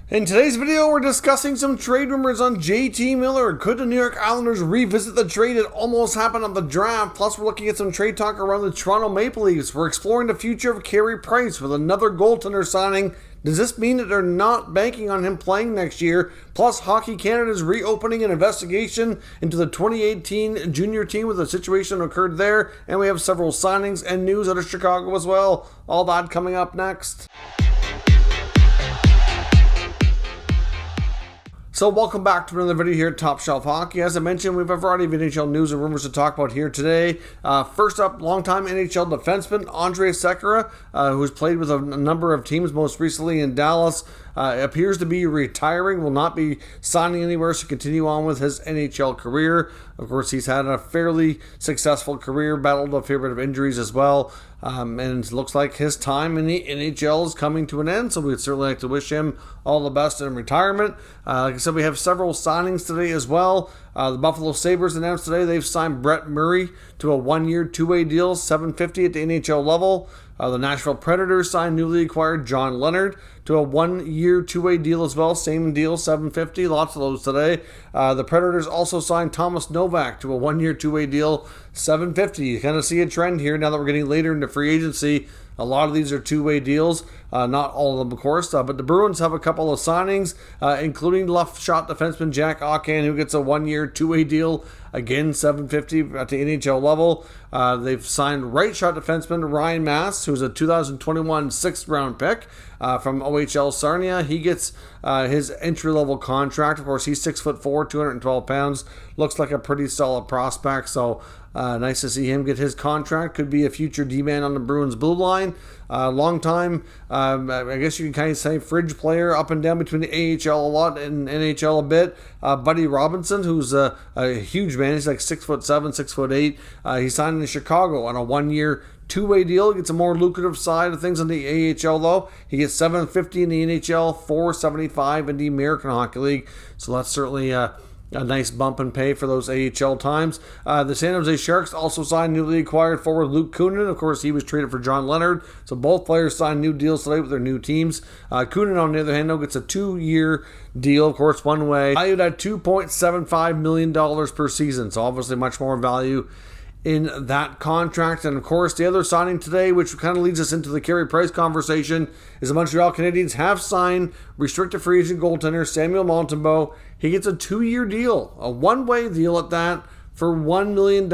In today's video, we're discussing some trade rumors on JT Miller. Could the New York Islanders revisit the trade that almost happened on the draft? Plus, we're looking at some trade talk around the Toronto Maple Leafs. We're exploring the future of Carey Price with another goaltender signing. Does this mean that they're not banking on him playing next year? Plus, Hockey Canada is reopening an investigation into the 2018 junior team with a situation that occurred there. And we have several signings and news out of Chicago as well. All that coming up next. So welcome back to another video here at Top Shelf Hockey. As I mentioned, we have a variety of NHL news and rumors to talk about here today. First up, longtime NHL defenseman Andre Sekera, who's played with a number of teams, most recently in Dallas, appears to be retiring, will not be signing anywhere to continue on with his NHL career. Of course, he's had a fairly successful career, battled a fair bit of injuries as well. And it looks like his time in the NHL is coming to an end, so we'd certainly like to wish him all the best in retirement. Like I said, we have several signings today as well. The Buffalo Sabres announced today they've signed Brett Murray to a one-year, two-way deal, $750 at the NHL level. The Nashville Predators signed newly acquired John Leonard to a one-year, two-way deal as well. Same deal, $750. Lots of those today. The Predators also signed Thomas Novak to a one-year, two-way deal, $750. You kind of see a trend here now that we're getting later into free agency. A lot of these are two-way deals, not all of them, of course. But the Bruins have a couple of signings, including left shot defenseman Jack Auger, who gets a one-year, two-way deal, again $750 at the NHL level. They've signed right shot defenseman Ryan Mass, who's a 2021 sixth-round pick from OHL Sarnia. He gets his entry-level contract. Of course, he's 6'4", 212 pounds. Looks like a pretty solid prospect, so nice to see him get his contract. Could be a future D-man on the Bruins blue line. Long time, I guess you can kind of say fridge player up and down between the AHL a lot and NHL a bit. Buddy Robinson, who's a huge man. He's like 6'7", 6'8". He signed in Chicago on a one-year, two-way deal. He gets a more lucrative side of things on the AHL, though. He gets $750 in the NHL, $475 in the American Hockey League. So that's certainly a nice bump in pay for those AHL times. The San Jose Sharks also signed newly acquired forward Luke Kunin. Of course, he was traded for John Leonard. So both players signed new deals today with their new teams. Kunin, on the other hand, gets a two-year deal, of course, one way, valued at $2.75 million per season. So obviously much more value in that contract. And of course, the other signing today, which kind of leads us into the Carey Price conversation, is the Montreal Canadiens have signed restricted free agent goaltender Samuel Montembeault. He gets a two-year deal, a one-way deal at that, for $1 million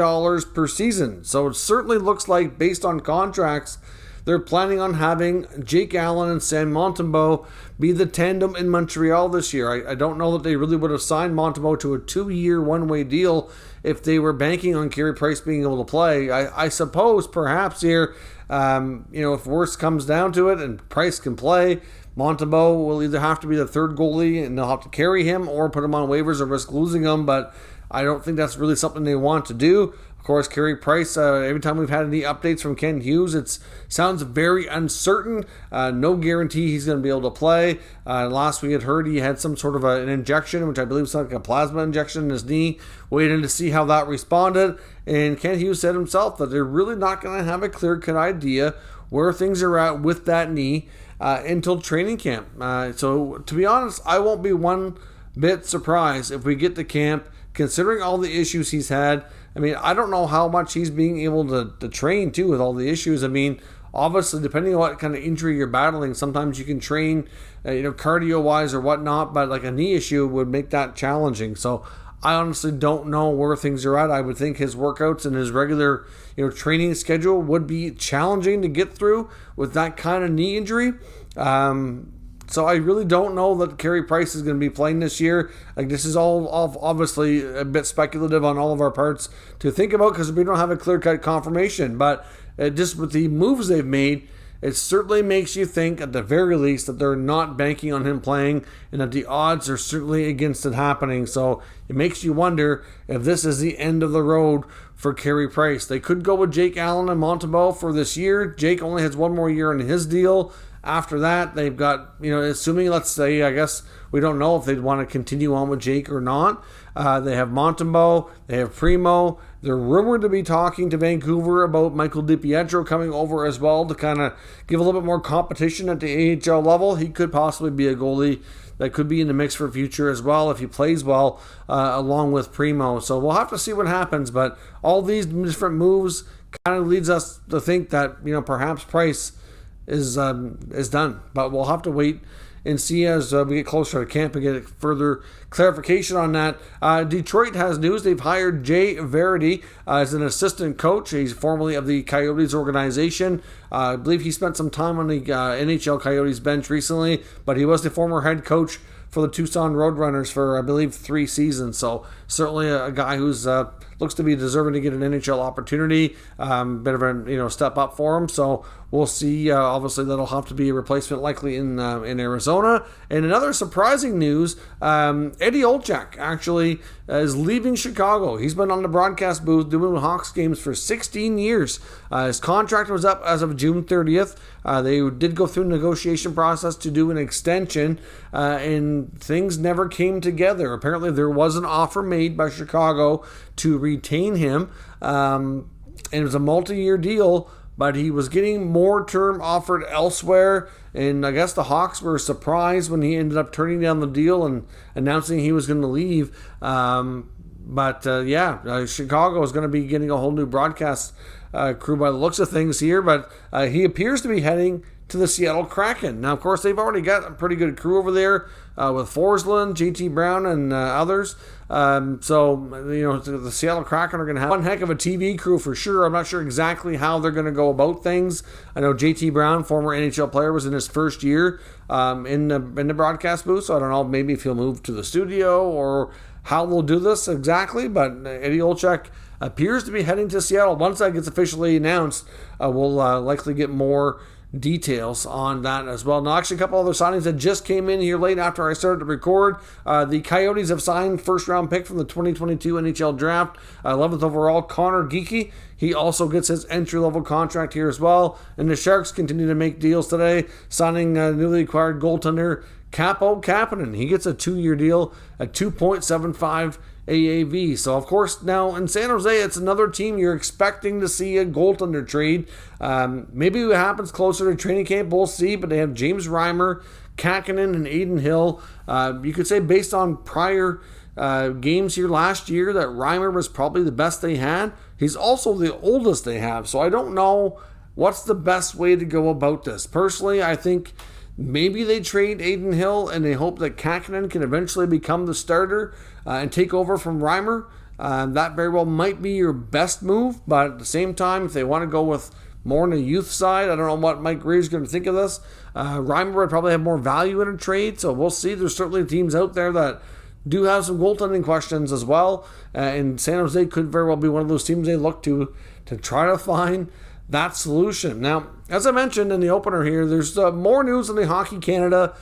per season. So it certainly looks like, based on contracts, they're planning on having Jake Allen and Sam Montembeault be the tandem in Montreal this year. I don't know that they really would have signed Montembeault to a two-year, one-way deal if they were banking on Carey Price being able to play. I suppose perhaps here, if worse comes down to it and Price can play, Montembeault will either have to be the third goalie and they'll have to carry him or put him on waivers or risk losing him, but I don't think that's really something they want to do. Of course, Carey Price, every time we've had any updates from Ken Hughes, it sounds very uncertain. No guarantee he's going to be able to play. Last we had heard he had some sort of an injection, which I believe is like a plasma injection in his knee, waiting to see how that responded. And Ken Hughes said himself that they're really not going to have a clear-cut idea where things are at with that knee until training camp. So to be honest, I won't be one bit surprised if we get to camp, considering all the issues he's had. I mean, I don't know how much he's being able to train, too, with all the issues. I mean, obviously, depending on what kind of injury you're battling, sometimes you can train, cardio-wise or whatnot, but like a knee issue would make that challenging. So I honestly don't know where things are at. I would think his workouts and his regular, training schedule would be challenging to get through with that kind of knee injury. So I really don't know that Carey Price is going to be playing this year. Like, this is all obviously a bit speculative on all of our parts to think about because we don't have a clear-cut confirmation. But just with the moves they've made, it certainly makes you think, at the very least, that they're not banking on him playing and that the odds are certainly against it happening. So it makes you wonder if this is the end of the road for Carey Price. They could go with Jake Allen and Montembeault for this year. Jake only has one more year on his deal. After that, they've got, assuming, let's say, I guess we don't know if they'd want to continue on with Jake or not. They have Montembeault, they have Primo. They're rumored to be talking to Vancouver about Michael DiPietro coming over as well to kind of give a little bit more competition at the AHL level. He could possibly be a goalie that could be in the mix for future as well if he plays well along with Primo. So we'll have to see what happens, but all these different moves kind of leads us to think that, perhaps Price is done. But we'll have to wait and see as we get closer to camp and get further clarification on that. Detroit has news. They've hired Jay Verity as an assistant coach. He's formerly of the Coyotes organization. I believe he spent some time on the NHL Coyotes bench recently, but he was the former head coach for the Tucson Roadrunners for, I believe, 3 seasons. So certainly a guy who's looks to be deserving to get an NHL opportunity. Bit of a step up for him. So we'll see. Obviously, that'll have to be a replacement likely in Arizona. And another surprising news, Eddie Olcyzk actually is leaving Chicago. He's been on the broadcast booth doing Hawks games for 16 years. His contract was up as of June 30th. They did go through a negotiation process to do an extension, and things never came together. Apparently, there was an offer made by Chicago to retain him, and it was a multi-year deal, but he was getting more term offered elsewhere, and I guess the Hawks were surprised when he ended up turning down the deal and announcing he was going to leave. Chicago is going to be getting a whole new broadcast crew by the looks of things here, but he appears to be heading to the Seattle Kraken. Now, of course, they've already got a pretty good crew over there with Forsland, JT Brown, and others. The Seattle Kraken are going to have one heck of a TV crew for sure. I'm not sure exactly how they're going to go about things. I know JT Brown, former NHL player, was in his first year in the broadcast booth, so I don't know maybe if he'll move to the studio or how they'll do this exactly, but Eddie Olcyzk appears to be heading to Seattle. Once that gets officially announced, we'll likely get more details on that as well. Now, actually, a couple other signings that just came in here late after I started to record. The Coyotes have signed first-round pick from the 2022 NHL Draft, 11th overall, Connor Geekie. He also gets his entry-level contract here as well. And the Sharks continue to make deals today, signing newly acquired goaltender Capo Kapanen. He gets a 2-year deal at 2.75 AAV. So, of course, now in San Jose, it's another team you're expecting to see a goaltender trade. Maybe it happens closer to training camp, we'll see, but they have James Reimer, Kakkonen, and Aiden Hill. You could say based on prior games here last year that Reimer was probably the best they had. He's also the oldest they have, so I don't know what's the best way to go about this. Personally, I think maybe they trade Aiden Hill and they hope that Kakkonen can eventually become the starter and take over from Reimer. That very well might be your best move, but at the same time, if they want to go with more on the youth side, I don't know what Mike Reeves is going to think of this. Reimer would probably have more value in a trade, so we'll see. There's certainly teams out there that do have some goaltending questions as well, and San Jose could very well be one of those teams they look to try to find that solution. Now, as I mentioned in the opener here, there's more news on the Hockey Canada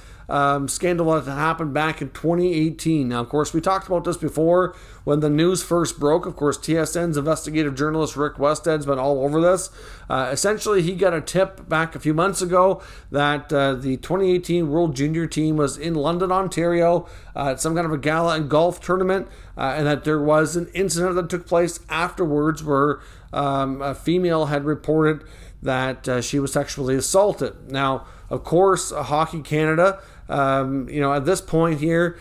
scandal that happened back in 2018. Now, of course, we talked about this before when the news first broke. Of course, TSN's investigative journalist Rick Wested's been all over this. Essentially, he got a tip back a few months ago that the 2018 World Junior team was in London, Ontario, at some kind of a gala and golf tournament, and that there was an incident that took place afterwards where a female had reported that she was sexually assaulted. Now, of course, Hockey Canada, at this point here,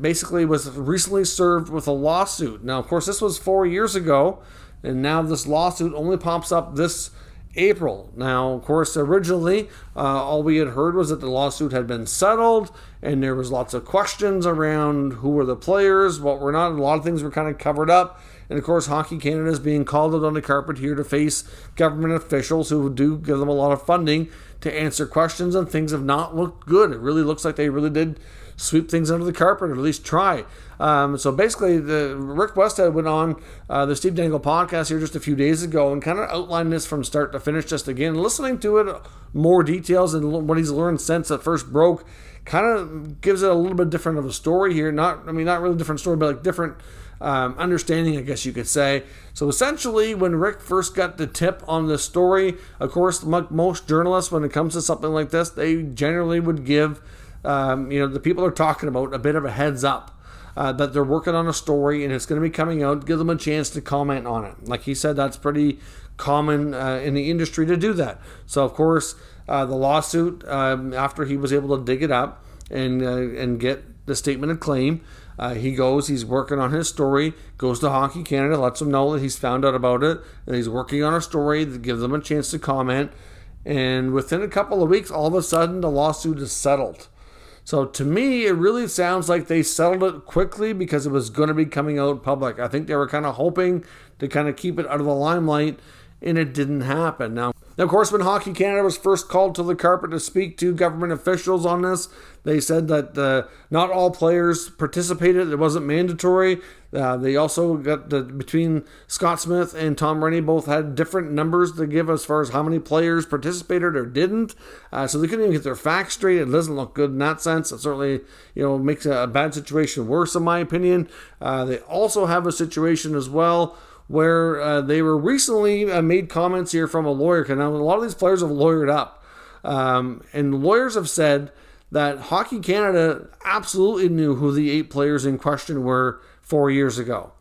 basically was recently served with a lawsuit. Now, of course, this was 4 years ago, and now this lawsuit only pops up this April. Now, of course, originally, all we had heard was that the lawsuit had been settled, and there was lots of questions around who were the players, what were not. A lot of things were kind of covered up. And, of course, Hockey Canada is being called out on the carpet here to face government officials who do give them a lot of funding to answer questions, and things have not looked good. It really looks like they really did sweep things under the carpet, or at least try. So basically, Rick Westhead went on the Steve Dangle podcast here just a few days ago and kind of outlined this from start to finish. Just again, listening to it, more details and what he's learned since it first broke kind of gives it a little bit different of a story here. Not really different story, but like different understanding, I guess you could say. So essentially, when Rick first got the tip on this story, of course, most journalists, when it comes to something like this, they generally would give the people they're talking about a bit of a heads up. That they're working on a story and it's going to be coming out, give them a chance to comment on it. Like he said, that's pretty common in the industry to do that. So, of course, the lawsuit, after he was able to dig it up and get the statement of claim, he's working on his story, goes to Hockey Canada, lets them know that he's found out about it, and he's working on a story that gives them a chance to comment. And within a couple of weeks, all of a sudden, the lawsuit is settled. So to me, it really sounds like they settled it quickly because it was going to be coming out public. I think they were kind of hoping to kind of keep it out of the limelight, and it didn't happen. Now, of course, when Hockey Canada was first called to the carpet to speak to government officials on this, they said that not all players participated. It wasn't mandatory. They also got between Scott Smith and Tom Rennie both had different numbers to give as far as how many players participated or didn't. So they couldn't even get their facts straight. It doesn't look good in that sense. It certainly makes a bad situation worse, in my opinion. They also have a situation as well where they were recently made comments here from a lawyer. Now, a lot of these players have lawyered up. And lawyers have said that Hockey Canada absolutely knew who the 8 players in question were 4 years ago.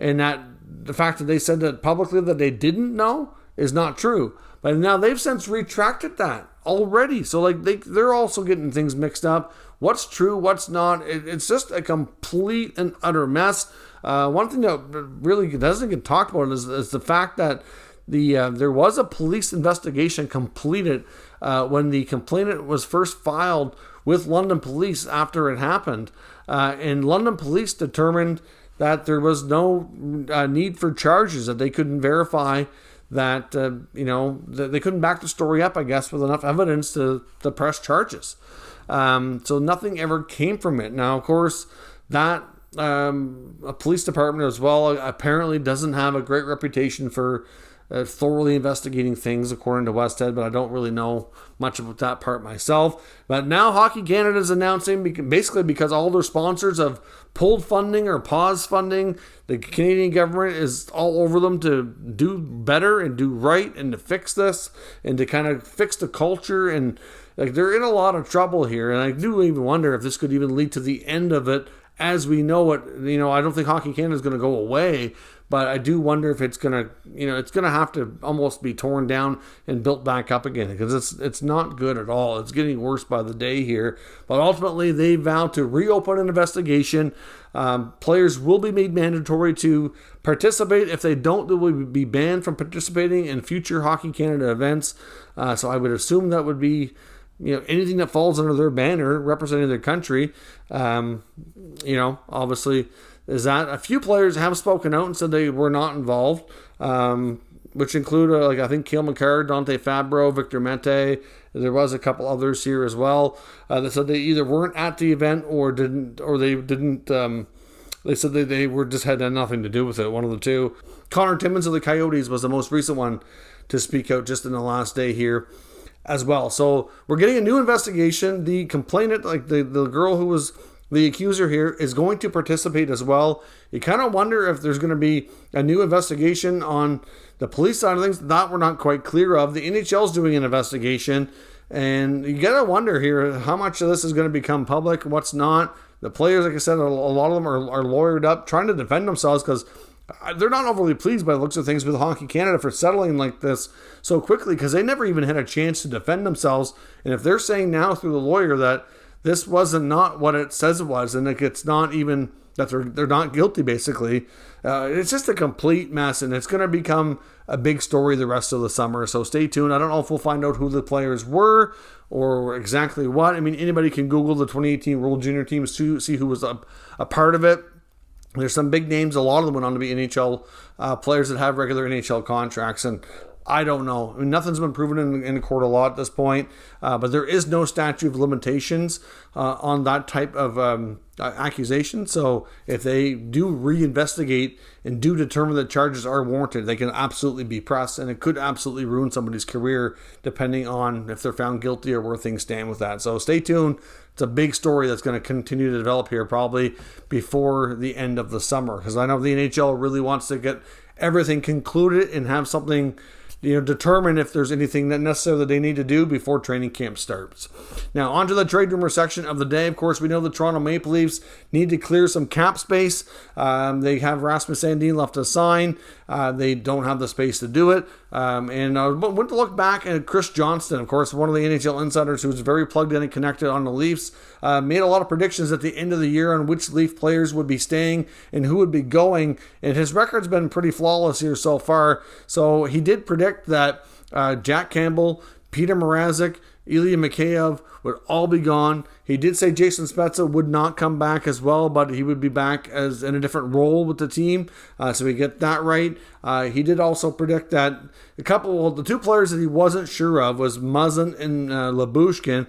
And that the fact that they said that publicly that they didn't know is not true. But now they've since retracted that already. So like they're also getting things mixed up. What's true, what's not. It's just a complete and utter mess. One thing that really doesn't get talked about is the fact that there was a police investigation completed when the complaint was first filed with London Police after it happened. And London Police determined that there was no need for charges, that they couldn't verify that, they couldn't back the story up, I guess, with enough evidence to press charges. So nothing ever came from it. Now, of course, that a police department as well apparently doesn't have a great reputation for thoroughly investigating things, according to Westhead, but I don't really know much about that part myself. But now Hockey Canada is announcing, basically because all their sponsors have pulled funding or paused funding, the Canadian government is all over them to do better and do right and to fix this and to kind of fix the culture. And like they're in a lot of trouble here. And I do even wonder if this could even lead to the end of it as we know it. I don't think Hockey Canada is going to go away, but I do wonder if it's going to, it's going to have to almost be torn down and built back up again, because it's not good at all. It's getting worse by the day here. But ultimately, they vowed to reopen an investigation. Players will be made mandatory to participate. If they don't, they will be banned from participating in future Hockey Canada events. So I would assume that would be, anything that falls under their banner representing their country. Obviously, is that a few players have spoken out and said they were not involved, which include I think Cale Makar, Dante Fabro, Victor Mente. There was a couple others here as well. They said they either weren't at the event or they didn't. They said they were just had nothing to do with it. One of the two. Connor Timmins of the Coyotes was the most recent one to speak out just in the last day here as well. So we're getting a new investigation. The complainant, like the girl who was the accuser here, is going to participate as well. You kind of wonder if there's going to be a new investigation on the police side of things. That we're not quite clear of. The NHL's doing an investigation, and you got to wonder here how much of this is going to become public, what's not. The players, like I said, a lot of them are lawyered up, trying to defend themselves because they're not overly pleased by the looks of things with Hockey Canada for settling like this so quickly, because they never even had a chance to defend themselves. And if they're saying now through the lawyer that this wasn't not what it says it was, and it's not even that they're not guilty, basically, it's just a complete mess, and it's going to become a big story the rest of the summer. So stay tuned. I don't know if we'll find out who the players were or exactly what. I mean, anybody can Google the 2018 World Junior teams to see who was a part of it. There's some big names. A lot of them went on to be NHL players that have regular NHL contracts, and I don't know. I mean, nothing's been proven in the court of law at this point, but there is no statute of limitations on that type of accusation. So if they do reinvestigate and do determine that charges are warranted, they can absolutely be pressed, and it could absolutely ruin somebody's career depending on if they're found guilty or where things stand with that. So stay tuned. It's a big story that's going to continue to develop here probably before the end of the summer, because I know the NHL really wants to get everything concluded and have something, determine if there's anything that necessarily they need to do before training camp starts. Now, on to the trade rumor section of the day. Of course, we know the Toronto Maple Leafs need to clear some cap space. They have Rasmus Sandin left to sign. They don't have the space to do it. And I went to look back at Chris Johnston, of course, one of the NHL insiders who's very plugged in and connected on the Leafs, made a lot of predictions at the end of the year on which Leaf players would be staying and who would be going. And his record's been pretty flawless here so far. So he did predict that Jack Campbell, Peter Mrazek, Ilya Mikheyev would all be gone. He did say Jason Spezza would not come back as well, but he would be back as in a different role with the team. So we get that right. He did also predict that the two players that he wasn't sure of was Muzzin and Lyubushkin.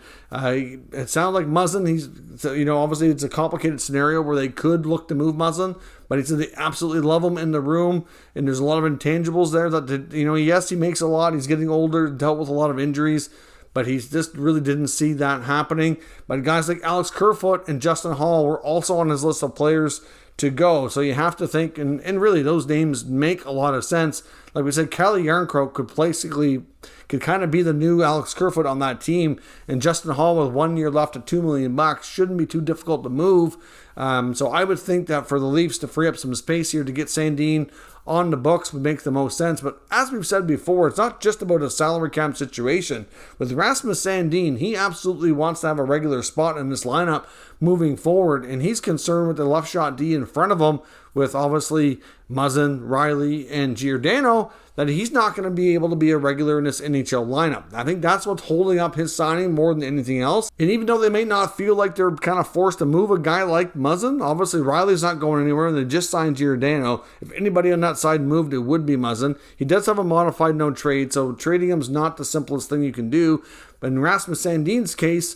It sounded like Muzzin, obviously it's a complicated scenario where they could look to move Muzzin, but he said they absolutely love him in the room, and there's a lot of intangibles there that, yes, he makes a lot. He's getting older, dealt with a lot of injuries, but he just really didn't see that happening. But guys like Alex Kerfoot and Justin Hall were also on his list of players to go. So you have to think, and really those names make a lot of sense. Like we said, Calle Jarnkrok could kind of be the new Alex Kerfoot on that team. And Justin Hall with 1 year left at $2 million shouldn't be too difficult to move. So I would think that for the Leafs to free up some space here to get Sandin on the books would make the most sense. But as we've said before, it's not just about a salary cap situation. With Rasmus Sandin, he absolutely wants to have a regular spot in this lineup moving forward, and he's concerned with the left shot D in front of him with obviously Muzzin, Riley, and Giordano, that he's not going to be able to be a regular in this NHL lineup. I think that's what's holding up his signing more than anything else. And even though they may not feel like they're kind of forced to move a guy like Muzzin, obviously Riley's not going anywhere, and they just signed Giordano. If anybody on that side moved, it would be Muzzin. He does have a modified no trade, so trading him is not the simplest thing you can do. But in Rasmus Sandin's case,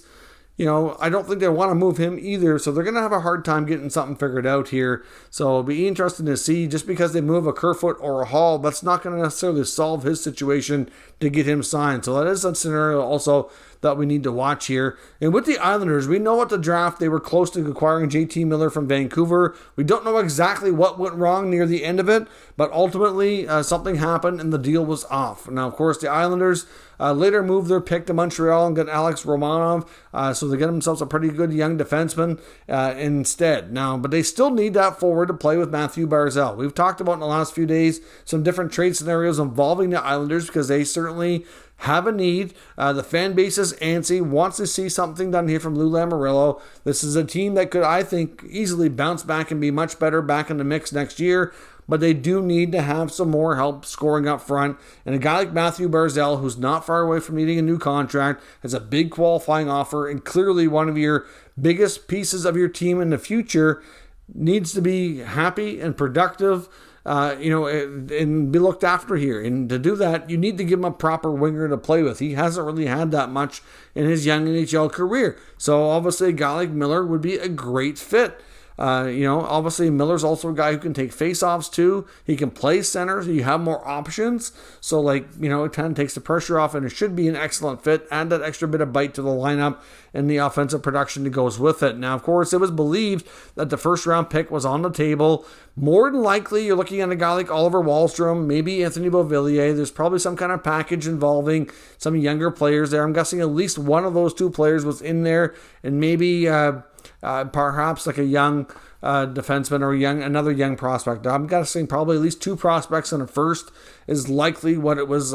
I don't think they want to move him either, so they're going to have a hard time getting something figured out here. So it'll be interesting to see. Just because they move a Kerfoot or a Hall, that's not going to necessarily solve his situation to get him signed. So that is a scenario also that we need to watch here. And with the Islanders, we know at the draft they were close to acquiring JT Miller from Vancouver. We don't know exactly what went wrong near the end of it, but ultimately something happened and the deal was off. Now, of course, the Islanders later moved their pick to Montreal and got Alex Romanov, so they get themselves a pretty good young defenseman instead. Now, but they still need that forward to play with Matthew Barzal. We've talked about in the last few days some different trade scenarios involving the Islanders because they certainly have a need. The fan base is antsy, wants to see something done here from Lou Lamoriello. This is a team that could, I think, easily bounce back and be much better back in the mix next year. But they do need to have some more help scoring up front. And a guy like Matthew Barzal, who's not far away from needing a new contract, has a big qualifying offer, and clearly one of your biggest pieces of your team in the future, needs to be happy and productive, and be looked after here. And to do that, you need to give him a proper winger to play with. He hasn't really had that much in his young NHL career. So obviously a guy like Miller would be a great fit. Obviously Miller's also a guy who can take faceoffs too. He can play center, so you have more options. So it kind of takes the pressure off, and it should be an excellent fit. Add that extra bit of bite to the lineup and the offensive production that goes with it. Now, of course, it was believed that the first round pick was on the table. More than likely, you're looking at a guy like Oliver Wahlstrom, maybe Anthony Beauvillier. There's probably some kind of package involving some younger players there. I'm guessing at least one of those two players was in there, and maybe perhaps like a young defenseman or another young prospect. I'm guessing probably at least two prospects in a first is likely what it was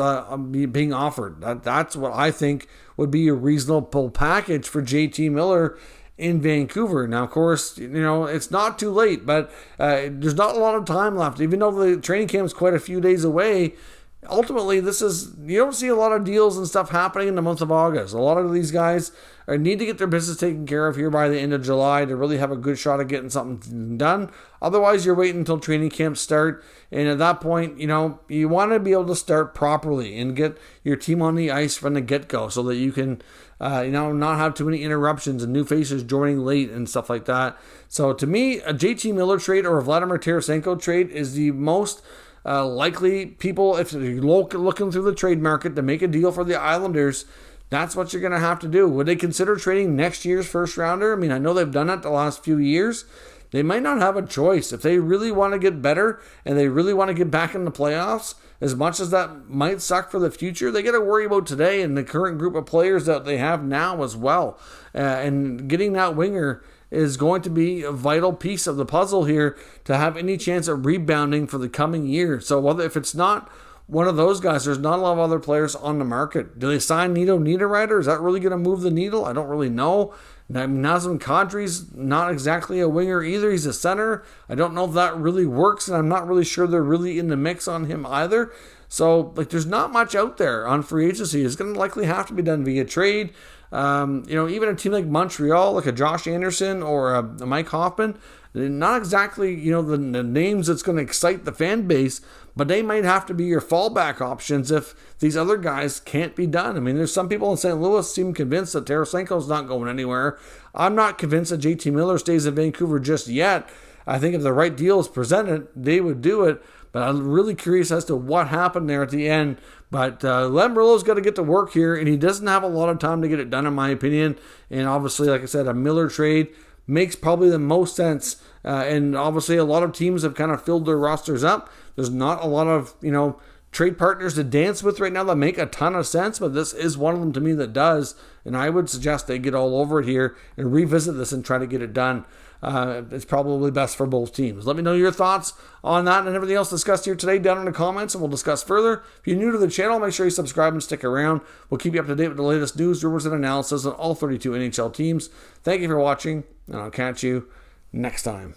being offered. That's what I think would be a reasonable package for JT Miller in Vancouver. Now, of course, it's not too late, but there's not a lot of time left. Even though the training camp is quite a few days away, ultimately, you don't see a lot of deals and stuff happening in the month of August. A lot of these guys need to get their business taken care of here by the end of July to really have a good shot at getting something done. Otherwise, you're waiting until training camps start. And at that point, you want to be able to start properly and get your team on the ice from the get-go so that you can, not have too many interruptions and new faces joining late and stuff like that. So to me, a JT Miller trade or a Vladimir Tarasenko trade is the most likely people, if you're looking through the trade market to make a deal for the Islanders. That's what you're going to have to do. Would they consider trading next year's first rounder? I mean, I know they've done that the last few years. They might not have a choice. If they really want to get better and they really want to get back in the playoffs, as much as that might suck for the future, they got to worry about today and the current group of players that they have now as well. And getting that winger is going to be a vital piece of the puzzle here to have any chance of rebounding for the coming year. So if it's not one of those guys, there's not a lot of other players on the market. Do they sign Nito Niederreiter? Is that really going to move the needle? I don't really know. Nazem Kadri's not exactly a winger either. He's a center. I don't know if that really works, and I'm not really sure they're really in the mix on him either. So, there's not much out there on free agency. It's going to likely have to be done via trade. Even a team like Montreal, like a Josh Anderson or a Mike Hoffman, not exactly, the names that's going to excite the fan base, but they might have to be your fallback options if these other guys can't be done. I mean, there's some people in St. Louis seem convinced that Tarasenko's not going anywhere. I'm not convinced that JT Miller stays in Vancouver just yet. I think if the right deal is presented, they would do it. But I'm really curious as to what happened there at the end. But Lamoriello's got to get to work here, and he doesn't have a lot of time to get it done, in my opinion. And obviously, like I said, a Miller trade makes probably the most sense. And obviously, a lot of teams have kind of filled their rosters up. There's not a lot of, trade partners to dance with right now that make a ton of sense, but this is one of them to me that does. And I would suggest they get all over it here and revisit this and try to get it done. It's probably best for both teams. Let me know your thoughts on that and everything else discussed here today down in the comments, and we'll discuss further. If you're new to the channel, make sure you subscribe and stick around. We'll keep you up to date with the latest news, rumors, and analysis on all 32 NHL teams. Thank you for watching, and I'll catch you next time.